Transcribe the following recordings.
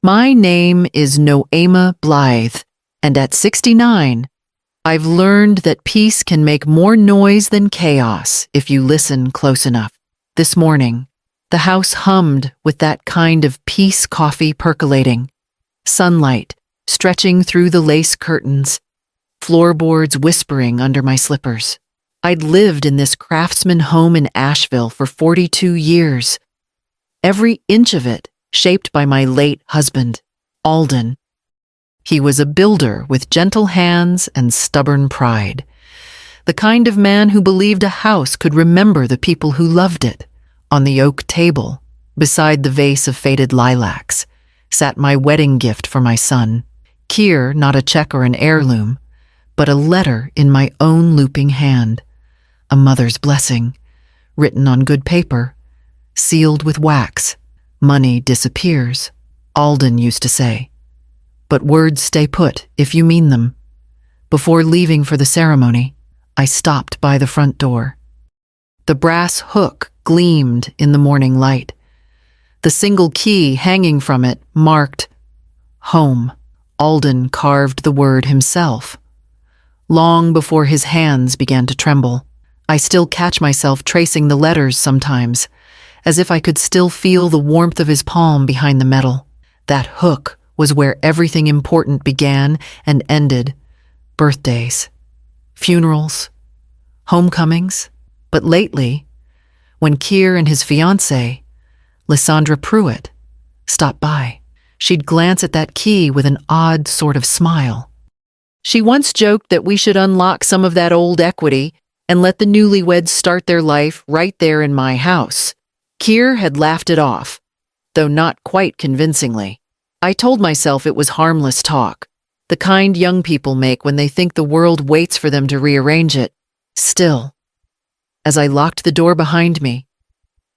My name is Noema Blythe, and at 69, I've learned that peace can make more noise than chaos if you listen close enough. This morning, the house hummed with that kind of peace coffee percolating, sunlight stretching through the lace curtains, floorboards whispering under my slippers. I'd lived in this craftsman home in Asheville for 42 years, every inch of it shaped by my late husband, Alden. He was a builder with gentle hands and stubborn pride, the kind of man who believed a house could remember the people who loved it. On the oak table, beside the vase of faded lilacs, sat my wedding gift for my son. Here, not a check or an heirloom, but a letter in my own looping hand, a mother's blessing, written on good paper, sealed with wax. Money disappears, Alden used to say, but words stay put if you mean them. Before leaving for the ceremony, I stopped by the front door. The brass hook gleamed in the morning light. The single key hanging from it marked home. Alden carved the word himself. Long before his hands began to tremble, I still catch myself tracing the letters sometimes, as if I could still feel the warmth of his palm behind the metal. That hook was where everything important began and ended. Birthdays, funerals, homecomings. But lately, when Keir and his fiancée, Lysandra Pruitt, stopped by, she'd glance at that key with an odd sort of smile. She once joked that we should unlock some of that old equity and let the newlyweds start their life right there in my house. Keir had laughed it off, though not quite convincingly. I told myself it was harmless talk, the kind young people make when they think the world waits for them to rearrange it. Still, as I locked the door behind me,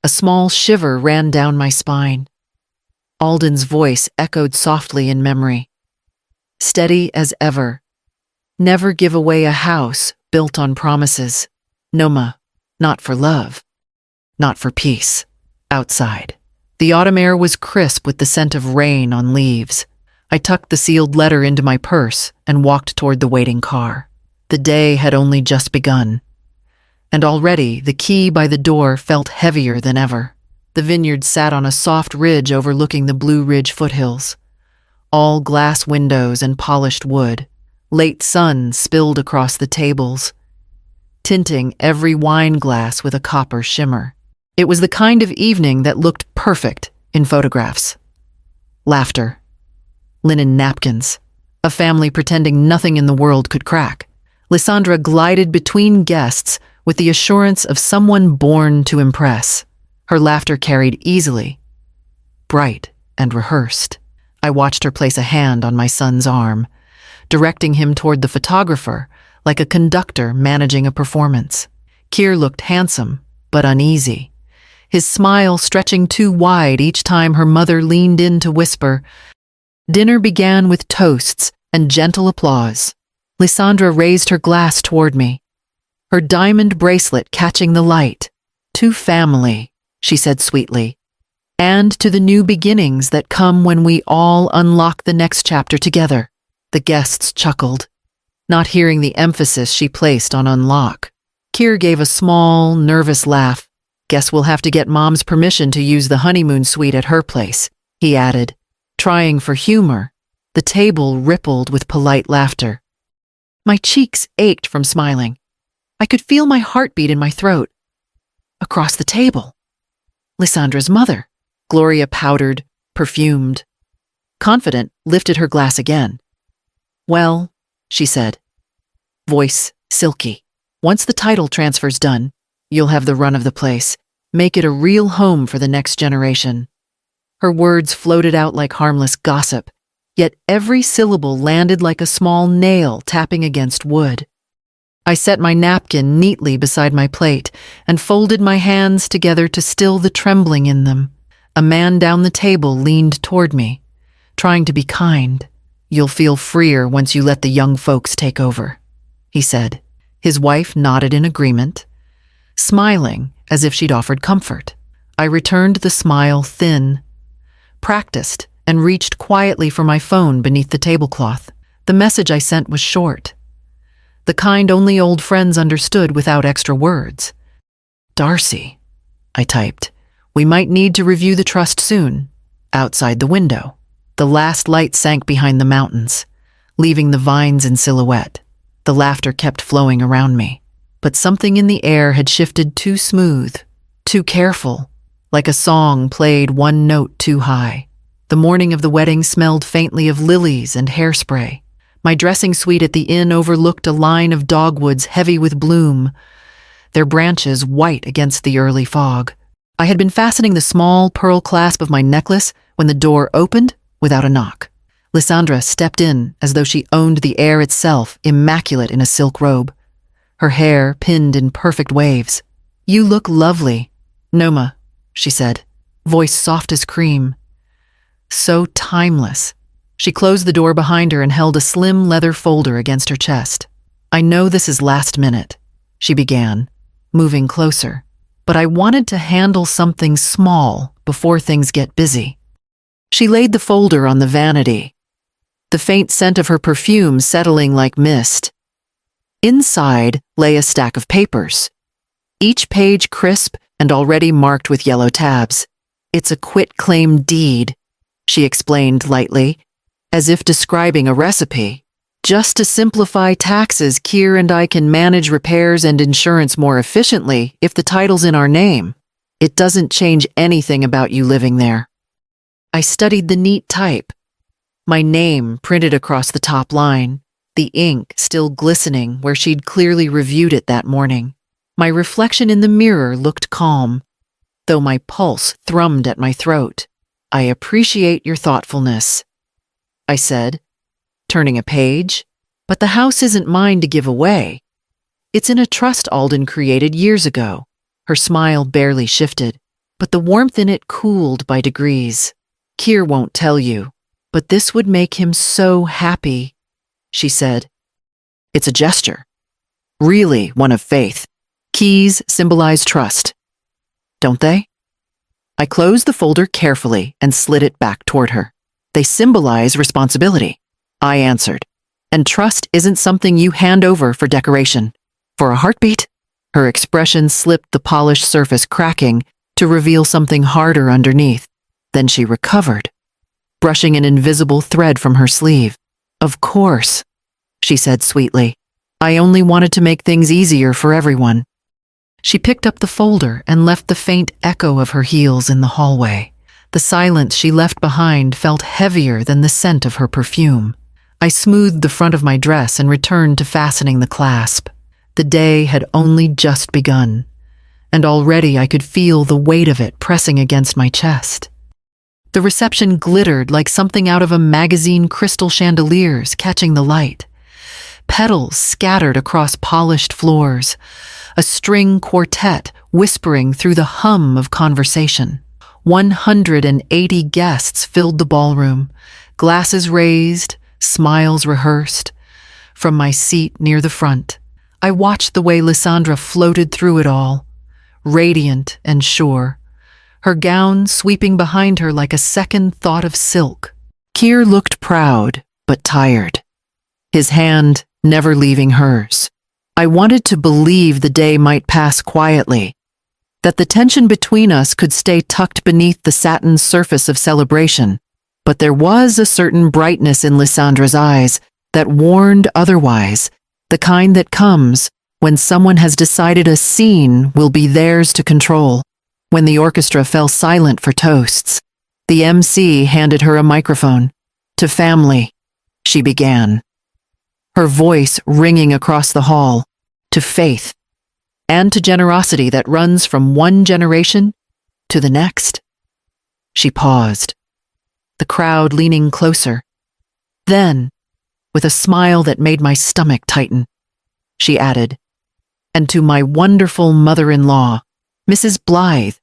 a small shiver ran down my spine. Alden's voice echoed softly in memory. Steady as ever. Never give away a house built on promises. Noma, not for love, not for peace. Outside, the autumn air was crisp with the scent of rain on leaves. I tucked the sealed letter into my purse and walked toward the waiting car. The day had only just begun, and already the key by the door felt heavier than ever. The vineyard sat on a soft ridge overlooking the Blue Ridge foothills. All glass windows and polished wood. Late sun spilled across the tables, tinting every wine glass with a copper shimmer. It was the kind of evening that looked perfect in photographs. Laughter, linen napkins, a family pretending nothing in the world could crack. Lysandra glided between guests with the assurance of someone born to impress. Her laughter carried easily, bright and rehearsed. I watched her place a hand on my son's arm, directing him toward the photographer like a conductor managing a performance. Keir looked handsome, but uneasy, his smile stretching too wide each time her mother leaned in to whisper. Dinner began with toasts and gentle applause. Lysandra raised her glass toward me, her diamond bracelet catching the light. To family, she said sweetly, and to the new beginnings that come when we all unlock the next chapter together. The guests chuckled, not hearing the emphasis she placed on unlock. Keir gave a small, nervous laugh. Guess we'll have to get Mom's permission to use the honeymoon suite at her place, he added, trying for humor. The table rippled with polite laughter. My cheeks ached from smiling. I could feel my heartbeat in my throat. Across the table, Lysandra's mother. Gloria powdered, perfumed. Confident, lifted her glass again. Well, she said, voice silky. Once the title transfer's done, you'll have the run of the place. Make it a real home for the next generation. Her words floated out like harmless gossip, yet every syllable landed like a small nail tapping against wood. I set my napkin neatly beside my plate and folded my hands together to still the trembling in them. A man down the table leaned toward me, trying to be kind. You'll feel freer once you let the young folks take over, he said. His wife nodded in agreement, smiling as if she'd offered comfort. I returned the smile thin, practiced and reached quietly for my phone beneath the tablecloth. The message I sent was short, the kind only old friends understood without extra words. "Darcy," I typed, "we might need to review the trust soon." Outside the window, the last light sank behind the mountains, leaving the vines in silhouette. The laughter kept flowing around me, but something in the air had shifted too smooth, too careful, like a song played one note too high. The morning of the wedding smelled faintly of lilies and hairspray. My dressing suite at the inn overlooked a line of dogwoods heavy with bloom, their branches white against the early fog. I had been fastening the small pearl clasp of my necklace when the door opened without a knock. Lysandra stepped in as though she owned the air itself, immaculate in a silk robe, her hair pinned in perfect waves. "You look lovely, Noema," she said, voice soft as cream. So timeless. She closed the door behind her and held a slim leather folder against her chest. "I know this is last minute," she began, moving closer, "but I wanted to handle something small before things get busy." She laid the folder on the vanity, the faint scent of her perfume settling like mist. Inside lay a stack of papers, each page crisp and already marked with yellow tabs. "It's a quitclaim deed," she explained lightly, as if describing a recipe. "Just to simplify taxes, Keir and I can manage repairs and insurance more efficiently if the title's in our name. It doesn't change anything about you living there." I studied the neat type, my name printed across the top line, the ink still glistening where she'd clearly reviewed it that morning. My reflection in the mirror looked calm, though my pulse thrummed at my throat. "I appreciate your thoughtfulness," I said, turning a page, "but the house isn't mine to give away. It's in a trust Alden created years ago." Her smile barely shifted, but the warmth in it cooled by degrees. "Keir won't tell you, but this would make him so happy," she said. "It's a gesture, really one of faith. Keys symbolize trust, don't they?" I closed the folder carefully and slid it back toward her. "They symbolize responsibility," I answered. "And trust isn't something you hand over for decoration. For a heartbeat?" Her expression slipped, the polished surface cracking to reveal something harder underneath. Then she recovered, brushing an invisible thread from her sleeve. "Of course," she said sweetly. "I only wanted to make things easier for everyone." She picked up the folder and left the faint echo of her heels in the hallway. The silence she left behind felt heavier than the scent of her perfume. I smoothed the front of my dress and returned to fastening the clasp. The day had only just begun, and already I could feel the weight of it pressing against my chest. The reception glittered like something out of a magazine, crystal chandeliers catching the light, petals scattered across polished floors, a string quartet whispering through the hum of conversation. 180 guests filled the ballroom, glasses raised, smiles rehearsed. From my seat near the front, I watched the way Lysandra floated through it all, radiant and sure, her gown sweeping behind her like a second thought of silk. Keir looked proud, but tired, his hand never leaving hers. I wanted to believe the day might pass quietly, that the tension between us could stay tucked beneath the satin surface of celebration, but there was a certain brightness in Lysandra's eyes that warned otherwise, the kind that comes when someone has decided a scene will be theirs to control. When the orchestra fell silent for toasts, the MC handed her a microphone. "To family," she began, her voice ringing across the hall, "to faith, and to generosity that runs from one generation to the next." She paused, the crowd leaning closer. Then, with a smile that made my stomach tighten, she added, "And to my wonderful mother-in-law, Mrs. Blythe,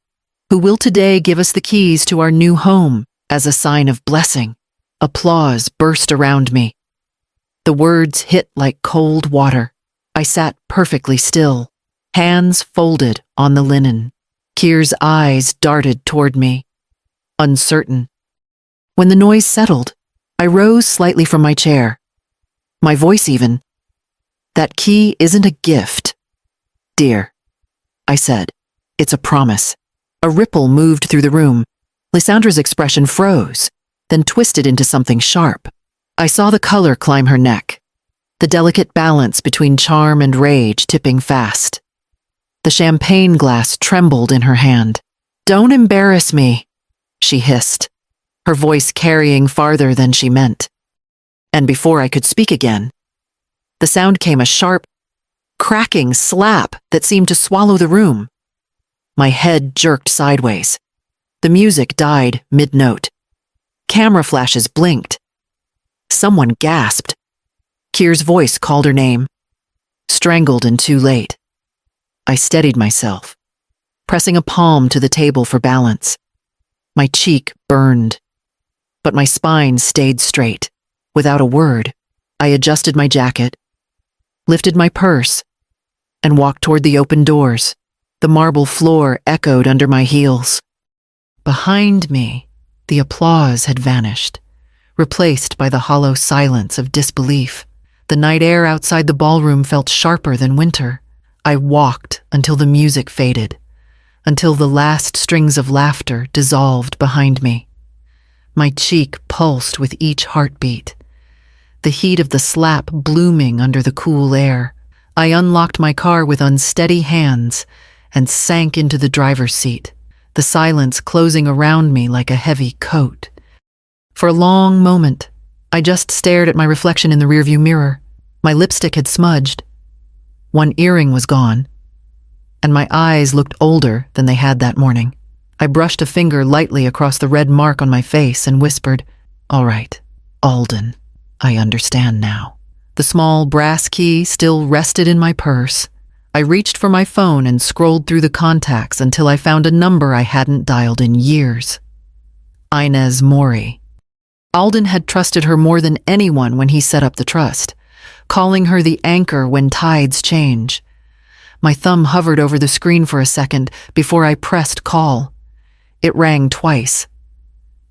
who will today give us the keys to our new home as a sign of blessing." Applause burst around me. The words hit like cold water. I sat perfectly still, hands folded on the linen. Keir's eyes darted toward me, uncertain. When the noise settled, I rose slightly from my chair. My voice even. "That key isn't a gift, dear," I said. "It's a promise." A ripple moved through the room. Lysandra's expression froze, then twisted into something sharp. I saw the color climb her neck, the delicate balance between charm and rage tipping fast. The champagne glass trembled in her hand. "Don't embarrass me," she hissed, her voice carrying farther than she meant. And before I could speak again, the sound came, a sharp, cracking slap that seemed to swallow the room. My head jerked sideways. The music died mid-note. Camera flashes blinked. Someone gasped. Kier's voice called her name. Strangled and too late. I steadied myself, pressing a palm to the table for balance. My cheek burned, but my spine stayed straight. Without a word, I adjusted my jacket, lifted my purse, and walked toward the open doors. The marble floor echoed under my heels. Behind me, the applause had vanished, replaced by the hollow silence of disbelief. The night air outside the ballroom felt sharper than winter. I walked until the music faded, until the last strings of laughter dissolved behind me. My cheek pulsed with each heartbeat, the heat of the slap blooming under the cool air. I unlocked my car with unsteady hands and sank into the driver's seat, the silence closing around me like a heavy coat. For a long moment, I just stared at my reflection in the rearview mirror. My lipstick had smudged. One earring was gone, and my eyes looked older than they had that morning. I brushed a finger lightly across the red mark on my face and whispered, "All right, Alden, I understand now." The small brass key still rested in my purse. I reached for my phone and scrolled through the contacts until I found a number I hadn't dialed in years. Inez Mori. Alden had trusted her more than anyone when he set up the trust, calling her the anchor when tides change. My thumb hovered over the screen for a second before I pressed call. It rang twice.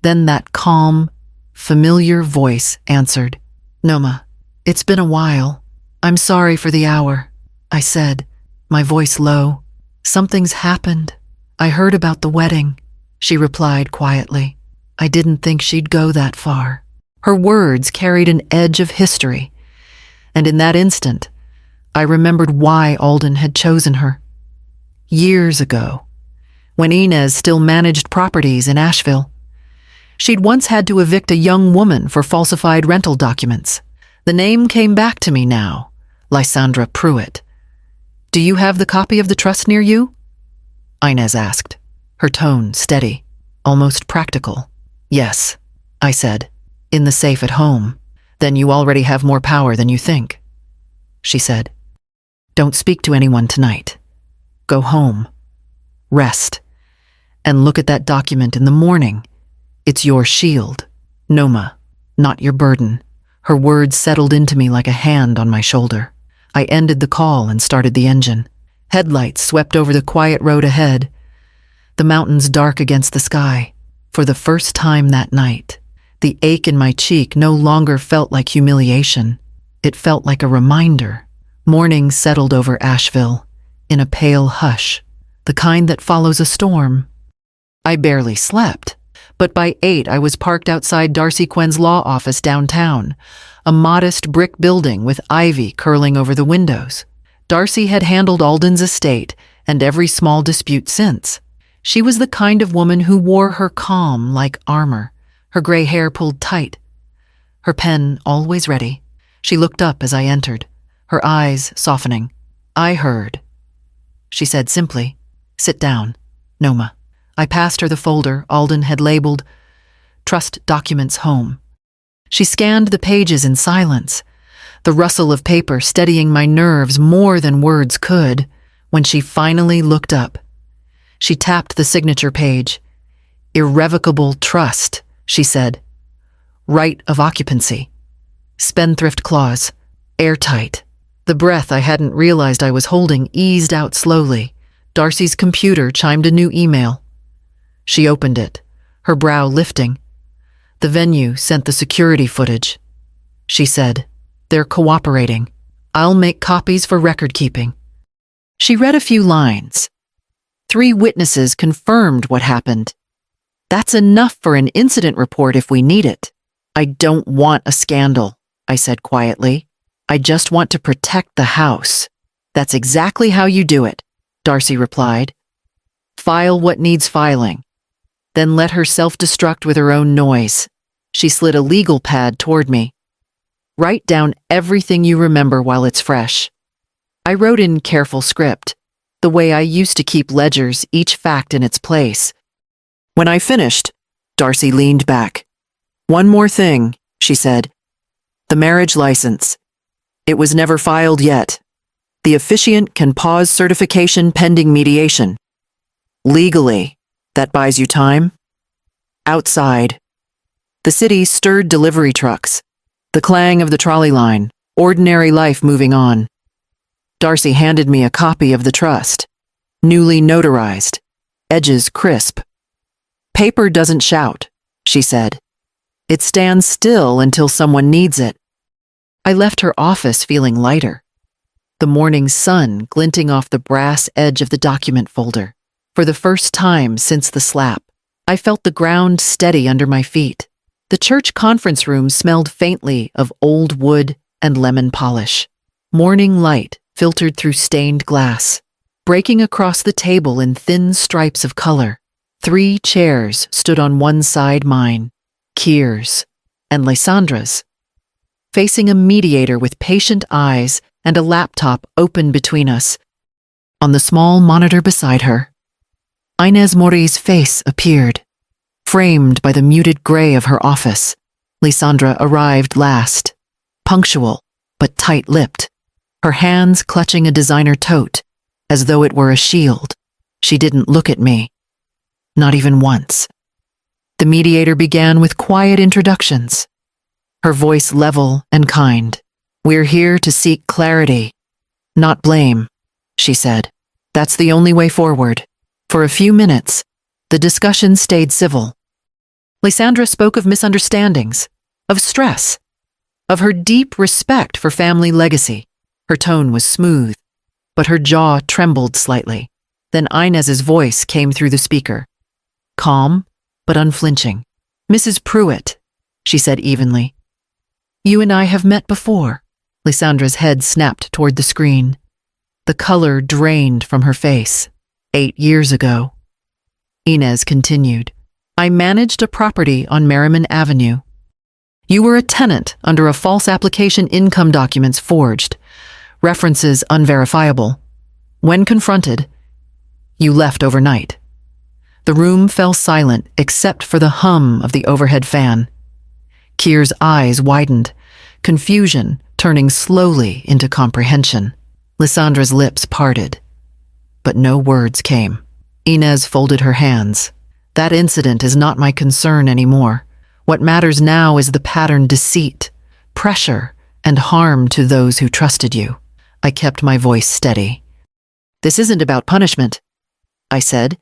Then that calm, familiar voice answered. "Noema, it's been a while. I'm sorry for the hour," I said, my voice low. "Something's happened. I heard about the wedding," she replied quietly. I didn't think she'd go that far. Her words carried an edge of history, and in that instant, I remembered why Alden had chosen her. Years ago, when Inez still managed properties in Asheville, she'd once had to evict a young woman for falsified rental documents. The name came back to me now, Lysandra Pruitt. "Do you have the copy of the trust near you?" Inez asked, her tone steady, almost practical. "Yes," I said, "in the safe at home." "Then you already have more power than you think," she said. "Don't speak to anyone tonight. Go home, rest, and look at that document in the morning. It's your shield, Noema, not your burden." Her words settled into me like a hand on my shoulder. I ended the call and started the engine. Headlights swept over the quiet road ahead, the mountains dark against the sky. For the first time that night, the ache in my cheek no longer felt like humiliation. It felt like a reminder. Morning settled over Asheville, in a pale hush, the kind that follows a storm. I barely slept, but by 8 I was parked outside Darcy Quinn's law office downtown, a modest brick building with ivy curling over the windows. Darcy had handled Alden's estate and every small dispute since. She was the kind of woman who wore her calm like armor, her gray hair pulled tight, her pen always ready. She looked up as I entered, her eyes softening. "I heard," she said simply. "Sit down, Noema." I passed her the folder Alden had labeled, "Trust Documents Home." She scanned the pages in silence, the rustle of paper steadying my nerves more than words could. When she finally looked up, she tapped the signature page. "Irrevocable trust," she said. "Right of occupancy. Spendthrift clause. Airtight." The breath I hadn't realized I was holding eased out slowly. Darcy's computer chimed a new email. She opened it, her brow lifting. The venue sent the security footage. She said, "They're cooperating. I'll make copies for record keeping." She read a few lines. 3 witnesses confirmed what happened. That's enough for an incident report if we need it. I don't want a scandal, I said quietly. I just want to protect the house. That's exactly how you do it, Darcy replied. File what needs filing. Then let her self-destruct with her own noise. She slid a legal pad toward me. Write down everything you remember while it's fresh. I wrote in careful script, the way I used to keep ledgers, each fact in its place. When I finished, Darcy leaned back. "One more thing," she said. "The marriage license. It was never filed yet. The officiant can pause certification pending mediation. Legally, that buys you time." Outside, the city stirred delivery trucks, the clang of the trolley line, ordinary life moving on. Darcy handed me a copy of the trust, newly notarized, edges crisp. "Paper doesn't shout," she said. "It stands still until someone needs it." I left her office feeling lighter, the morning sun glinting off the brass edge of the document folder. For the first time since the slap, I felt the ground steady under my feet. The church conference room smelled faintly of old wood and lemon polish. Morning light filtered through stained glass, breaking across the table in thin stripes of color. 3 chairs stood on one side mine, Kier's and Lysandra's, facing a mediator with patient eyes and a laptop open between us. On the small monitor beside her, Inez Mori's face appeared, framed by the muted gray of her office. Lysandra arrived last, punctual but tight-lipped, her hands clutching a designer tote, as though it were a shield. She didn't look at me, not even once. The mediator began with quiet introductions, her voice level and kind. "We're here to seek clarity, not blame," she said. "That's the only way forward." For a few minutes, the discussion stayed civil. Lysandra spoke of misunderstandings, of stress, of her deep respect for family legacy. Her tone was smooth, but her jaw trembled slightly. Then Inez's voice came through the speaker, calm but unflinching. "Mrs. Pruitt," she said evenly. "You and I have met before." Lysandra's head snapped toward the screen. The color drained from her face. 8 years ago. Inez continued. "I managed a property on Merriman Avenue. You were a tenant under a false application, income documents forged, references unverifiable. When confronted, you left overnight." The room fell silent except for the hum of the overhead fan. Kier's eyes widened, confusion turning slowly into comprehension. Lysandra's lips parted, but no words came. Inez folded her hands. "That incident is not my concern anymore. What matters now is the pattern: deceit, pressure, and harm to those who trusted you." I kept my voice steady. "This isn't about punishment," I said.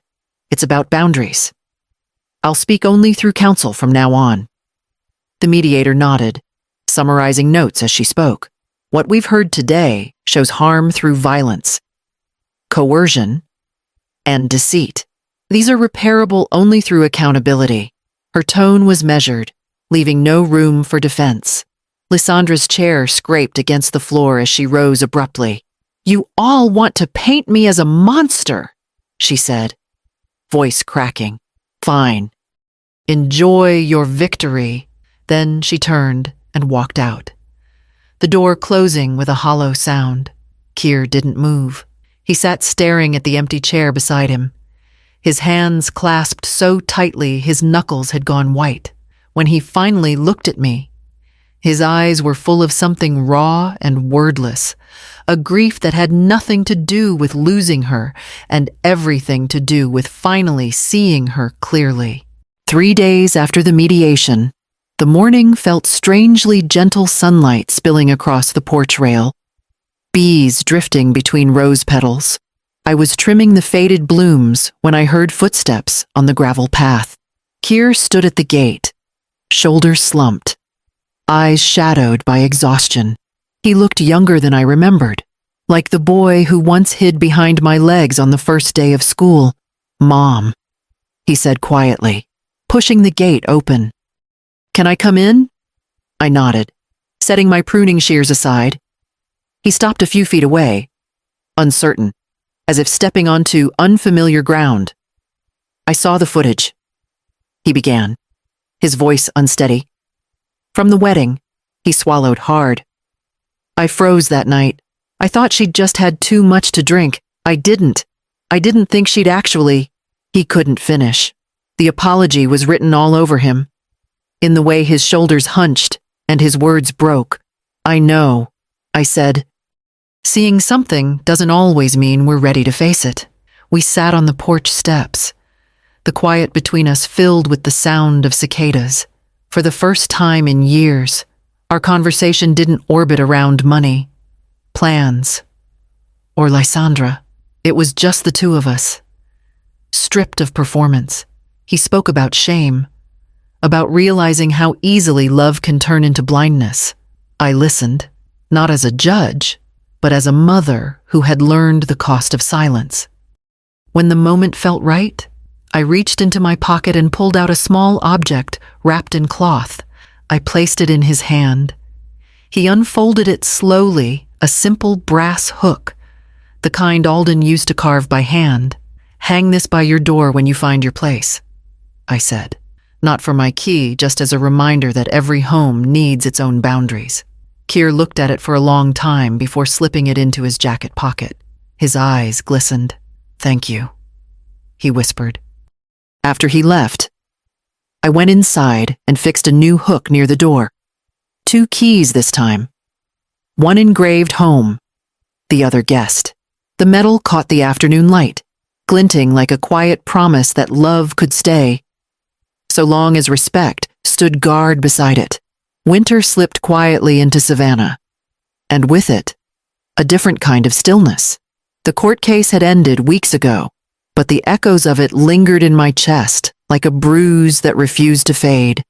"It's about boundaries. I'll speak only through counsel from now on." The mediator nodded, summarizing notes as she spoke. "What we've heard today shows harm through violence, coercion, and deceit. These are repairable only through accountability." Her tone was measured, leaving no room for defense. Lysandra's chair scraped against the floor as she rose abruptly. "You all want to paint me as a monster," she said, voice cracking. "Fine. Enjoy your victory." Then she turned and walked out, the door closing with a hollow sound. Kier didn't move. He sat staring at the empty chair beside him, his hands clasped so tightly his knuckles had gone white. When he finally looked at me, his eyes were full of something raw and wordless, a grief that had nothing to do with losing her and everything to do with finally seeing her clearly. 3 days after the mediation, the morning felt strangely gentle sunlight spilling across the porch rail, bees drifting between rose petals. I was trimming the faded blooms when I heard footsteps on the gravel path. Kier stood at the gate, shoulders slumped, eyes shadowed by exhaustion. He looked younger than I remembered, like the boy who once hid behind my legs on the first day of school. "Mom," he said quietly, pushing the gate open. "Can I come in?" I nodded, setting my pruning shears aside. He stopped a few feet away, uncertain, as if stepping onto unfamiliar ground. "I saw the footage," he began, his voice unsteady. "From the wedding." He swallowed hard. "I froze that night. I thought she'd just had too much to drink. I didn't think she'd actually—" He couldn't finish. The apology was written all over him, in the way his shoulders hunched and his words broke. "I know," I said. Seeing something doesn't always mean we're ready to face it. We sat on the porch steps, the quiet between us filled with the sound of cicadas. For the first time in years, our conversation didn't orbit around money, plans, or Lysandra. It was just the two of us. Stripped of performance, he spoke about shame, about realizing how easily love can turn into blindness. I listened, not as a judge, but as a mother who had learned the cost of silence. When the moment felt right, I reached into my pocket and pulled out a small object wrapped in cloth. I placed it in his hand. He unfolded it slowly, a simple brass hook, the kind Alden used to carve by hand. "Hang this by your door when you find your place," I said. Not for my key, just as a reminder that every home needs its own boundaries. Keir looked at it for a long time before slipping it into his jacket pocket. His eyes glistened. "Thank you," he whispered. After he left, I went inside and fixed a new hook near the door. 2 keys this time. One engraved home, the other guest. The metal caught the afternoon light, glinting like a quiet promise that love could stay, so long as respect stood guard beside it. Winter slipped quietly into Savannah, and with it, a different kind of stillness. The court case had ended weeks ago, but the echoes of it lingered in my chest like a bruise that refused to fade.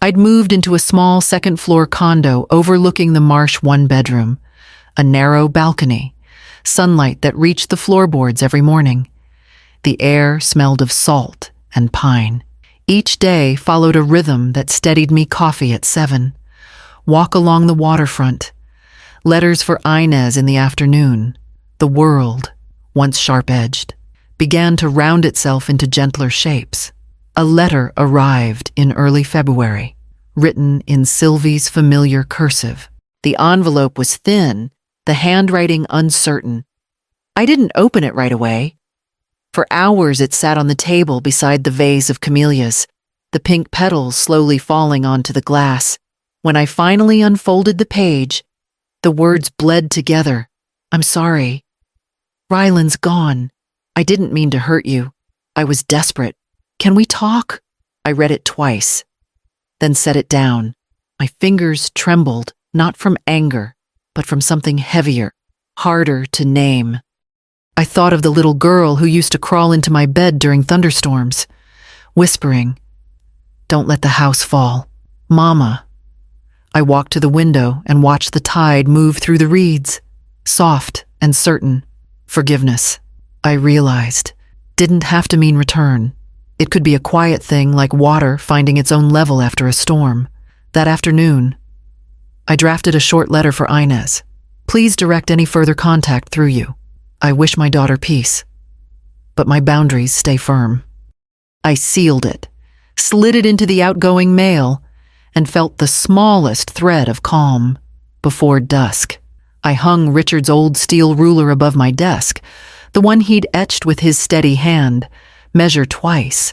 I'd moved into a small second-floor condo overlooking the marsh 1-bedroom, a narrow balcony, sunlight that reached the floorboards every morning. The air smelled of salt and pine. Each day followed a rhythm that steadied me: coffee at 7, walk along the waterfront, letters for Inez in the afternoon. The world, once sharp-edged, began to round itself into gentler shapes. A letter arrived in early February, written in Sylvie's familiar cursive. The envelope was thin, the handwriting uncertain. I didn't open it right away. For hours it sat on the table beside the vase of camellias, the pink petals slowly falling onto the glass. When I finally unfolded the page, the words bled together. "I'm sorry. Ryland's gone. I didn't mean to hurt you. I was desperate. Can we talk?" I read it twice, then set it down. My fingers trembled, not from anger, but from something heavier, harder to name. I thought of the little girl who used to crawl into my bed during thunderstorms, whispering, "Don't let the house fall. Mama." I walked to the window and watched the tide move through the reeds, soft and certain. Forgiveness, I realized, didn't have to mean return. It could be a quiet thing like water finding its own level after a storm. That afternoon, I drafted a short letter for Inez. "Please direct any further contact through you. I wish my daughter peace, but my boundaries stay firm." I sealed it, slid it into the outgoing mail, and felt the smallest thread of calm. Before dusk, I hung Richard's old steel ruler above my desk, the one he'd etched with his steady hand. Measure twice,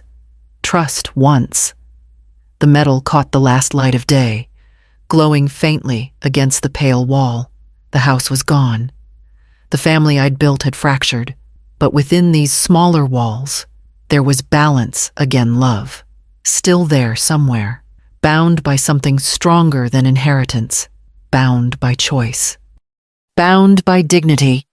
trust once. The metal caught the last light of day, glowing faintly against the pale wall. The house was gone. The family I'd built had fractured, but within these smaller walls, there was balance again, love, still there somewhere, bound by something stronger than inheritance, bound by choice, bound by dignity.